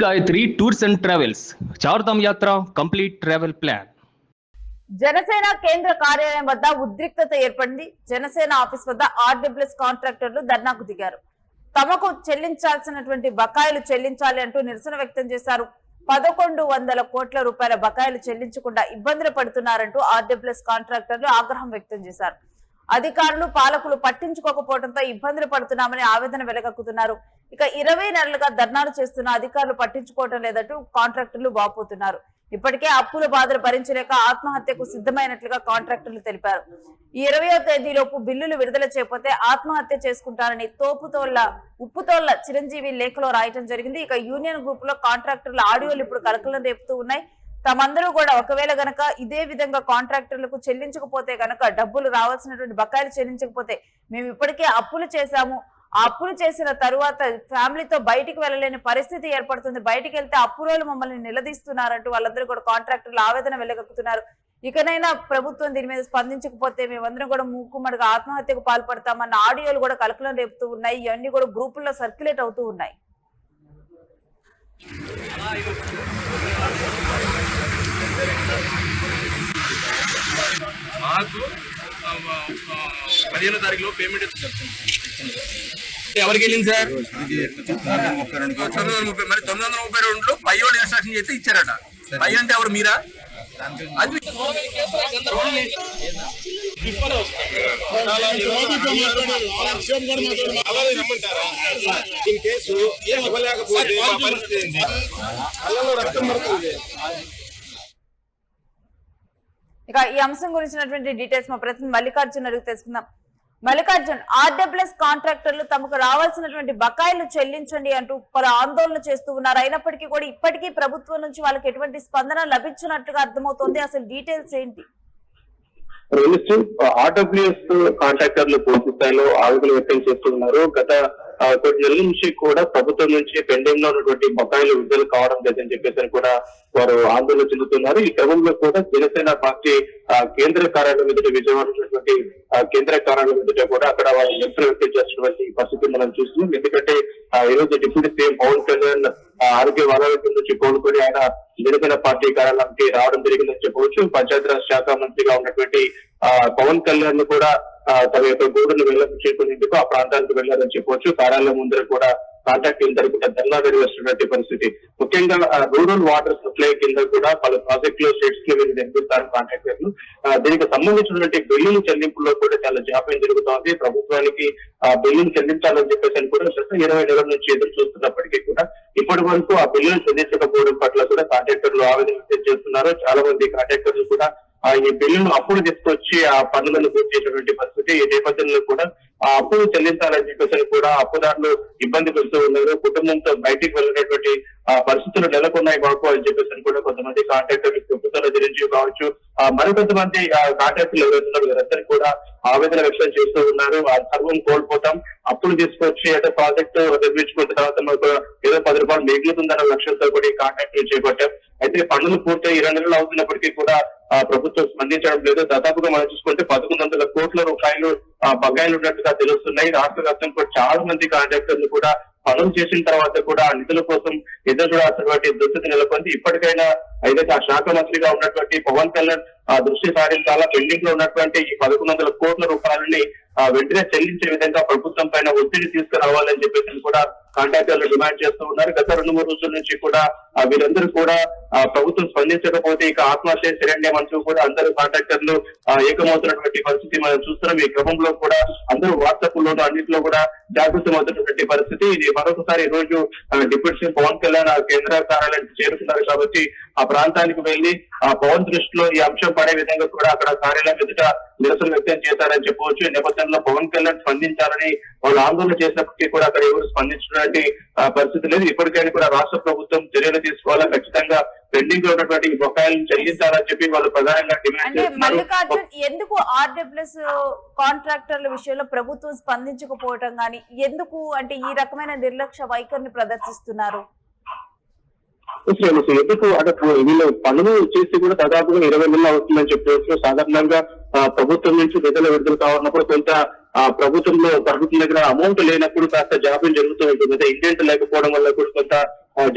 Gayatri tours and travels Chardham యాత్ర complete travel plan. Janasena కేంద్ర కార్యాలయం వద్ద ఉద్రిక్తత ఏర్పడింది. జనసేన ఆఫీస్ వద్ద ఆర్డబ్ల్యూఎస్ కాంట్రాక్టర్లు ధర్నాకు దిగారు. తమకు చెల్లించాల్సినటువంటి బకాయిలు చెల్లించాలి అంటూ నిరసన వ్యక్తం చేశారు. 1100 కోట్ల రూపాయల బకాయిలు చెల్లించకుండా ఇబ్బందులు పడుతున్నారంటూ ఆర్డబ్ల్యూఎస్ కాంట్రాక్టర్లు ఆగ్రహం వ్యక్తం చేశారు. అధికారులు పాలకులు పట్టించుకోకపోవడంతో ఇబ్బందులు పడుతున్నామని ఆవేదన వెలగక్కుతున్నారు. ఇక 20 నెలలుగా ధర్నాలు చేస్తున్న అధికారులు పట్టించుకోవడం లేదంటూ కాంట్రాక్టర్లు వాపోతున్నారు. ఇప్పటికే అప్పుల బాధలు భరించలేక ఆత్మహత్యకు సిద్ధమైనట్లుగా కాంట్రాక్టర్లు తెలిపారు. ఈ 20వ తేదీలోపు బిల్లులు విడుదల చేయకపోతే ఆత్మహత్య చేసుకుంటారని ఉప్పుతోళ్ల చిరంజీవి లేఖలో రాయటం జరిగింది. ఇక యూనియన్ గ్రూప్ లో కాంట్రాక్టర్ల ఆడియోలు ఇప్పుడు కలకలం రేపుతూ ఉన్నాయి. తమందరూ కూడా ఒకవేళ గనక ఇదే విధంగా కాంట్రాక్టర్లకు చెల్లించకపోతే గనక డబ్బులు రావాల్సినటువంటి బకాయిలు చెల్లించకపోతే మేము ఇప్పటికే అప్పులు చేశాము, ఆ అప్పులు చేసిన తరువాత ఫ్యామిలీతో బయటికి వెళ్ళలేని పరిస్థితి ఏర్పడుతుంది, బయటికి వెళ్తే అప్పులోలు మమ్మల్ని నిలదీస్తున్నారంటూ వాళ్ళందరూ కూడా కాంట్రాక్టర్లు ఆవేదన వెలగక్కుతున్నారు. ఇకనైనా ప్రభుత్వం దీని మీద స్పందించకపోతే మేమందరం కూడా మూకుమ్మడిగా ఆత్మహత్యకు పాల్పడతామన్న ఆడియోలు కూడా కలకలం రేపుతూ ఉన్నాయి. ఇవన్నీ కూడా గ్రూపుల్లో సర్క్యులేట్ అవుతూ ఉన్నాయి. మాకు 15వ తారీఖులో పేమెంట్ ఎవరికి వెళ్ళింది సార్? 932. మరి 932లో పై వాళ్ళు ఇన్స్ట్రక్షన్ చేస్తే ఇచ్చారట. పై అంటే ఎవరు? మీరా? అది కేసు ఏం ఇవ్వలేకపోతే రక్తం పడుతుంది. ఇక ఈ అంశం గురించినటువంటి డీటెయిల్స్ మా ప్రతినిధి మల్లికార్జున్ అడిగి తెలుసుకుందాం. మల్లికార్జున్, ఆర్డబ్ల్యూఎస్ కాంట్రాక్టర్లు తమకు రావాల్సినటువంటి బకాయిలు చెల్లించండి అంటూ పలు ఆందోళన చేస్తూ ఉన్నారు. అయినప్పటికీ కూడా ఇప్పటికీ ప్రభుత్వం నుంచి వాళ్ళకి ఎటువంటి స్పందన లభించినట్లుగా అర్థమవుతోంది. అసలు డీటెయిల్స్ ఏంటి? ఆర్డబ్ల్యూఎస్ కాంట్రాక్టర్లు పూర్తి స్థాయిలో ఆవేదన వ్యక్తం చేస్తున్నారు. గత కొన్ని నెలల నుంచి కూడా ప్రభుత్వం నుంచి పెండింగ్ లో ఉన్నటువంటి బకాయిలు విడుదల కావడం లేదని చెప్పేసి కూడా వారు ఆందోళన చెందుతున్నారు. ఈ క్రమంలో కూడా జనసేన పార్టీ కేంద్ర కార్యాలయం ఎదుట, విజయవాడ ఉన్నటువంటి కేంద్ర కార్యాలయం ఎదుట కూడా అక్కడ వారు నిరసన వ్యక్తం చేస్తున్నటువంటి పరిస్థితి మనం చూస్తున్నాం. ఎందుకంటే ఈ రోజు డిప్యూటీ సీఎం పవన్ కళ్యాణ్ ఆరోగ్య అనారోగ్యం నుంచి కోలుకొని ఆయన జనసేన పార్టీ కార్యాలయానికి రావడం జరిగిందని చెప్పవచ్చు. పంచాయతీరాజ్ శాఖ మంత్రిగా ఉన్నటువంటి పవన్ కళ్యాణ్ కూడా తమ యొక్క గూడును చేరుకునేందుకు ఆ ప్రాంతానికి వెళ్లారని చెప్పవచ్చు. కార్యాలయం ముందర కూడా కాంట్రాక్ట్ తరపున ధర్నా నిర్వహిస్తున్నటువంటి పరిస్థితి. ముఖ్యంగా రూరల్ వాటర్ సప్లై కింద కూడా పలు ప్రాజెక్టులు స్టేట్స్ కి వీళ్ళు నిర్మిస్తారు కాంట్రాక్టర్లు. దీనికి సంబంధించినటువంటి బిల్లుల చెల్లింపుల్లో కూడా చాలా జాప్యం జరుగుతోంది. ప్రభుత్వానికి బిల్లులు చెల్లించాలని చెప్పేసి కూడా 20 నెలల నుంచి ఎదురు చూస్తున్నప్పటికీ కూడా ఇప్పటి వరకు ఆ బిల్లులు చెల్లించకపోవడం పట్ల కూడా కాంట్రాక్టర్లు ఆవేదన వ్యక్తం చేస్తున్నారు. చాలా మంది కాంట్రాక్టర్లు కూడా ఈ బిల్లును అప్పులు తీసుకొచ్చి ఆ పనులను పూర్తి చేసేటువంటి పరిస్థితి. ఈ నేపథ్యంలో కూడా ఆ అప్పులు చెల్లించాలని చెప్పేసి కూడా అప్పుదారులు ఇబ్బంది పెడుతూ ఉన్నారు. కుటుంబంతో బయటికి వెళ్ళినటువంటి పరిస్థితులు నెలకొన్నాయి మాకు అని చెప్పేసి కూడా కొంతమంది కాంట్రాక్టర్లు ప్రభుత్వాల గురించి కావచ్చు, మరికొంతమంది కాంట్రాక్టర్లు ఎవరైతున్నారు వీరందరూ కూడా ఆవేదన వ్యక్తం చేస్తూ ఉన్నారు. ఆ సర్వం కోల్పోతాం, అప్పులు తీసుకొచ్చి ఏదో ప్రాజెక్టు నిర్మించుకున్న తర్వాత మనకు ఏదో 10 రూపాయలు మిగులుతుందన్న లక్ష్యంతో కూడా ఈ కాంట్రాక్టులు చేపట్టాం. అయితే పనులు పూర్తి 20 నెలలు అవుతున్నప్పటికీ కూడా ప్రభుత్వం స్పందించడం లేదు. దాదాపుగా మనం చూసుకుంటే 1100 కోట్ల రూపాయలు బకాయిలు ఉన్నట్టుగా తెలుస్తున్నాయి. రాష్ట్ర వ్యాప్తంగా కూడా చాలా మంది కాంట్రాక్టర్లు కూడా పనులు చేసిన తర్వాత కూడా ఆ నిధుల కోసం ఎదురు చూడాల్సినటువంటి దుస్థితి నెలకొంది. ఇప్పటికైనా ఏదైతే ఆ శాఖ మంత్రిగా ఉన్నటువంటి పవన్ కళ్యాణ్ దృష్టి సారించాలా, పెండింగ్ లో ఉన్నటువంటి ఈ 1100 కోట్ల రూపాయలని వెంటనే చెల్లించే విధంగా ప్రభుత్వం పైన ఒత్తిడి తీసుకురావాలని చెప్పేసి కూడా కాంట్రాక్టర్లు డిమాండ్ చేస్తూ ఉన్నారు. గత 2-3 రోజుల నుంచి కూడా వీరందరూ కూడా ప్రభుత్వం స్పందించకపోతే ఇక ఆత్మహత్య శరణ్యమంటూ కూడా అందరూ కాంట్రాక్టర్లు ఏకమవుతున్నటువంటి పరిస్థితి మనం చూస్తున్నాం. ఈ క్రమంలో కూడా అందరూ వాట్సాప్ లోను అన్నింటిలో కూడా జాగృతమవుతున్నటువంటి పరిస్థితి. ఇది మరొకసారి ఈ రోజు డిప్యూటీ సీఎం పవన్ కళ్యాణ్ కేంద్ర కార్యాలయానికి చేరుతున్నారు కాబట్టి ఆ ప్రాంతానికి వెళ్లి పవన్ దృష్టిలో ఈ అంశం పడే విధంగా కూడా అక్కడ కార్యాలయం ఎదుట నిరసన వ్యక్తం చేశారని చెప్పవచ్చు. ఈ నేపథ్యంలో పవన్ కళ్యాణ్ స్పందించాలని వాళ్ళు ఆందోళన చేసినప్పటికీ కూడా అక్కడ ఎవరు స్పందించినటువంటి పరిస్థితి లేదు. ఇప్పటికైనా కూడా రాష్ట్ర ప్రభుత్వం చర్యలు తీసుకోవాలా, ఖచ్చితంగా పెండింగ్ లో ఉన్నటువంటి బకాయిలను చెల్లించాలని చెప్పి వాళ్ళు ప్రధానంగా డిమాండ్ చేస్తున్నారు. ఎందుకు ఆర్డబ్ల్యూఎస్ కాంట్రాక్టర్ల విషయంలో ప్రభుత్వం స్పందించకపోవటం గానీ, ఎందుకు అంటే ఈ రకమైన నిర్లక్ష్య వైఖరిని ప్రదర్శిస్తున్నారు? ఎందుకు అంటే వీళ్ళు పనులు చేసి కూడా దాదాపుగా 20 నెలలు అవుతుందని చెప్పవచ్చు. సాధారణంగా ప్రభుత్వం నుంచి నిధులు విడుదల కావాలన్నప్పుడు కొంత ప్రభుత్వంలో దగ్గర అమౌంట్ లేనప్పుడు కాస్త జాప్యం జరుగుతూ ఉంటుంది. ఇండెంట్ లేకపోవడం వల్ల కూడా కొంత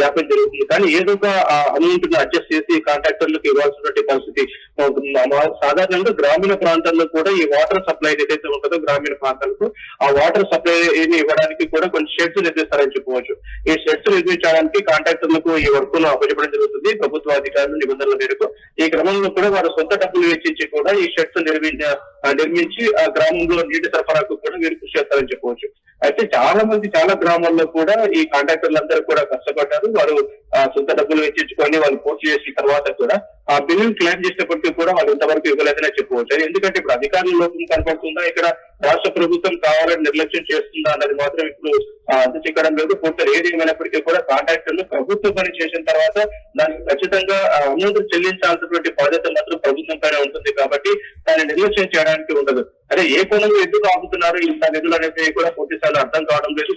జాప్యం జరుగుతుంది. కానీ ఏదో ఒక అమౌంట్ ను అడ్జస్ట్ చేసి కాంట్రాక్టర్లకు ఇవ్వాల్సినటువంటి పరిస్థితి ఉంటుంది. సాధారణంగా గ్రామీణ ప్రాంతాల్లో కూడా ఈ వాటర్ సప్లై ఏదైతే ఉంటుందో గ్రామీణ ప్రాంతాలకు ఆ వాటర్ సప్లై ఇవ్వడానికి కూడా కొన్ని షెడ్స్ నిర్మిస్తారని చెప్పవచ్చు. ఈ షెడ్స్ నిర్మించడానికి కాంట్రాక్టర్లకు ఈ వర్క్ ను అప్పచెప్పడం జరుగుతుంది ప్రభుత్వ అధికారుల నిబంధనల మేరకు. ఈ క్రమంలో కూడా వారు సొంత డబ్బులు వెచ్చించి కూడా ఈ షెడ్స్ నిర్మించి ఆ గ్రామంలో నీటి సరఫరాకు కూడా వీరు కృషి చేస్తారని చెప్పవచ్చు. అయితే చాలా గ్రామాల్లో కూడా ఈ కాంట్రాక్టర్లందరూ కూడా కష్టపడ్డారు. వారు సొంత డబ్బులు వెచ్చించుకొని వాళ్ళు పూర్తి చేసిన తర్వాత కూడా ఆ బిల్లులు క్లెయిమ్ చేసినప్పటికీ కూడా వాళ్ళు ఇంతవరకు ఇవ్వలేదని చెప్పవచ్చు. ఎందుకంటే ఇప్పుడు అధికారుల లోపం కనపడుతుందా, ఇక్కడ రాష్ట్ర ప్రభుత్వం కావాలని నిర్లక్ష్యం చేస్తుందా అన్నది మాత్రం ఇప్పుడు అంత చిక్కడం లేదు. పూర్తి ఏది ఏమైనప్పటికీ కూడా కాంట్రాక్టర్లు ప్రభుత్వ పని చేసిన తర్వాత దానికి ఖచ్చితంగా అమౌంట్ చెల్లించాల్సినటువంటి బాధ్యత మాత్రం ప్రభుత్వం పైన ఉంటుంది. కాబట్టి దాన్ని నిర్లక్ష్యం చేయడానికి ఉండదు. అదే ఏ కోణంలో ఎందుకు ఆపుతున్నారు ఇంత నిధులు అనేది కూడా పూర్తిసార్లు అర్థం కావడం లేదు.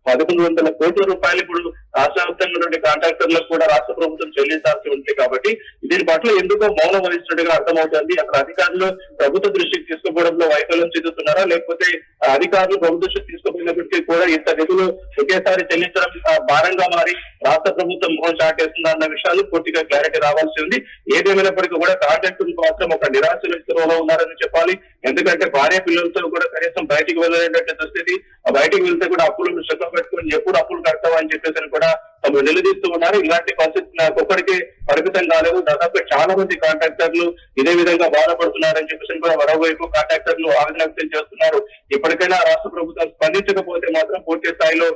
1100 కోట్ల రూపాయలు ఇప్పుడు రాష్ట్ర వ్యాప్తంగా ఉన్నటువంటి కాంట్రాక్టర్లకు కూడా రాష్ట్ర ప్రభుత్వం చెల్లించాల్సి ఉంది. కాబట్టి దీని పట్ల ఎందుకో మౌనం వహిస్తున్నట్టుగా అర్థమవుతుంది. అక్కడ అధికారులు ప్రభుత్వ దృష్టికి తీసుకుపోవడంలో వైఫల్యం చెందుతున్నారా, లేకపోతే అధికారులు ప్రభుత్వ దృష్టికి తీసుకుపోయినప్పటికీ కూడా ఇంత నిధులు ఒకేసారి చెల్లించడం భారంగా మారి రాష్ట్ర ప్రభుత్వం మోహన్ చాటేస్తుందా అన్న విషయాలు పూర్తిగా క్లారిటీ రావాల్సి ఉంది. ఏదేమైనప్పటికీ కూడా కాంట్రాక్టర్లు మాత్రం ఒక నిరాశలో ఉన్నారని చెప్పాలి. ఎందుకంటే భార్య పిల్లలతో కూడా కనీసం బయటికి వెళ్ళలేనటువంటి పరిస్థితి. బయటికి వెళ్తే కూడా అప్పులు శ్రద్ధ పెట్టుకుని ఎప్పుడు అప్పులు కడతావా అని చెప్పేసి కూడా తమ నిలదీస్తూ ఉన్నారు. ఇలాంటి పరిస్థితి నాకు ఒక్కడికి పరిమితం కాలేదు. దాదాపు చాలా మంది కాంట్రాక్టర్లు ఇదే విధంగా బాధపడుతున్నారని చెప్పేసి కూడా మరోవైపు కాంట్రాక్టర్లు ఆవేదన వ్యక్తం చేస్తున్నారు. ఇప్పటికైనా రాష్ట్ర ప్రభుత్వం స్పందించకపోతే మాత్రం పూర్తి స్థాయిలో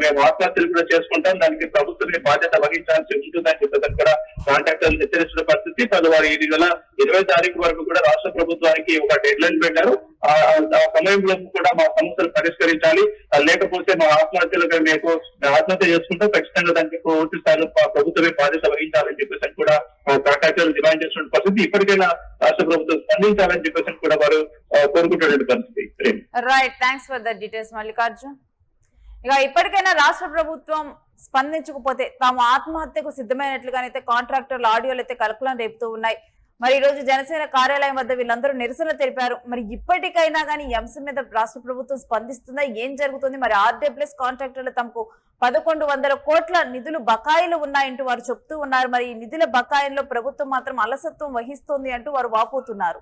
మేము ఆత్మహత్యలు కూడా చేసుకుంటాం, దానికి ప్రభుత్వమే బాధ్యత వహించాల్సి ఉంటుందని చెప్పేసి కూడా కాంట్రాక్టర్లు హెచ్చరించిన పరిస్థితి. వారు ఈ నెల 20 తారీఖు వరకు కూడా రాష్ట్ర ప్రభుత్వానికి ఒక డెడ్ లైన్ పెట్టారు. ఆ సమయంలో కూడా మా సమస్యలు పరిష్కరించాలి, లేకపోతే మా ఆత్మహత్యలకు మేము ఆత్మహత్య చేసుకుంటాం, ఖచ్చితంగా దానికి పూర్తి స్థాయిలో ప్రభుత్వమే బాధ్యత వహించాలని చెప్పేసి కూడా కాంట్రాక్టర్లు డిమాండ్ చేస్తున్న పరిస్థితి. ఇప్పటికైనా రాష్ట్ర ప్రభుత్వం స్పందించాలని చెప్పేసి కూడా వారు కోరుకుంటున్న పరిస్థితి. Right, thanks for the details Mallikarjun. ఇక ఇప్పటికైనా రాష్ట్ర ప్రభుత్వం స్పందించకపోతే తాము ఆత్మహత్యకు సిద్ధమైనట్లుగానైతే కాంట్రాక్టర్ల ఆడియోలు అయితే కలకలం రేపుతూ ఉన్నాయి. మరి ఈ రోజు జనసేన కార్యాలయం వద్ద వీళ్ళందరూ నిరసన తెలిపారు. మరి ఇప్పటికైనా కానీ ఈ అంశం మీద రాష్ట్ర ప్రభుత్వం స్పందిస్తుందా, ఏం జరుగుతుంది? మరి ఆర్డబ్ల్యూఎస్ కాంట్రాక్టర్లు తమకు 1100 కోట్ల నిధులు బకాయిలు ఉన్నాయంటూ వారు చెప్తూ ఉన్నారు. మరి ఈ నిధుల బకాయిల్లో ప్రభుత్వం మాత్రం అలసత్వం వహిస్తోంది అంటూ వారు వాపోతున్నారు.